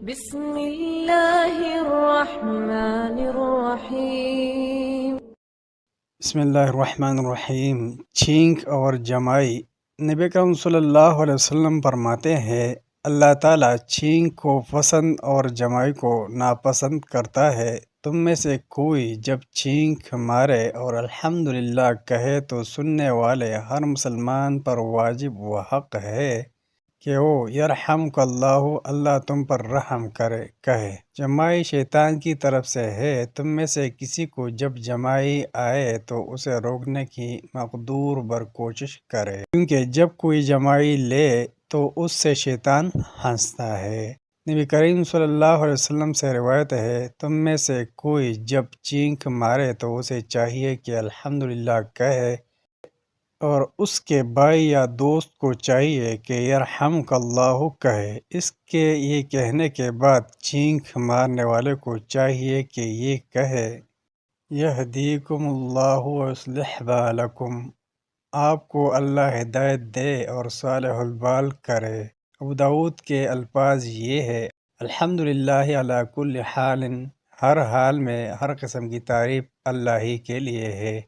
بسم اللہ الرحمن الرحیم۔ بسم اللہ الرحمن الرحیم۔ چھینک اور جمائی۔ نبی اکرم صلی اللہ علیہ وسلم فرماتے ہیں اللہ تعالیٰ چھینک کو پسند اور جمائی کو ناپسند کرتا ہے۔ تم میں سے کوئی جب چھینک مارے اور الحمدللہ کہے تو سننے والے ہر مسلمان پر واجب و حق ہے کہ وہ یرحمک اللہ، اللہ تم پر رحم کرے کہے۔ جمائی شیطان کی طرف سے ہے۔ تم میں سے کسی کو جب جمائی آئے تو اسے روکنے کی مقدور بر کوشش کرے، کیونکہ جب کوئی جمائی لے تو اس سے شیطان ہنستا ہے۔ نبی کریم صلی اللہ علیہ وسلم سے روایت ہے تم میں سے کوئی جب چھینک مارے تو اسے چاہیے کہ الحمدللہ کہے، اور اس کے بھائی یا دوست کو چاہیے کہ یرحمک اللہ کہے۔ اس کے یہ کہنے کے بعد چھینک مارنے والے کو چاہیے کہ یہ کہے یہدیکم اللہ ویصلح بالکم، آپ کو اللہ ہدایت دے اور صالح البال کرے۔ ابو داؤد کے الفاظ یہ ہے الحمدللہ علی کل حال، ہر حال میں ہر قسم کی تعریف اللہ ہی کے لیے ہے۔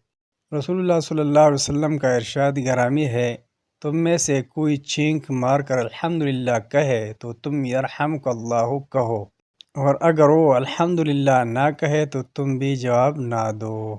رسول اللہ صلی اللہ علیہ وسلم کا ارشاد گرامی ہے تم میں سے کوئی چھینک مار کر الحمدللہ کہے تو تم یرحمک اللہ کہو، اور اگر وہ الحمدللہ نہ کہے تو تم بھی جواب نہ دو۔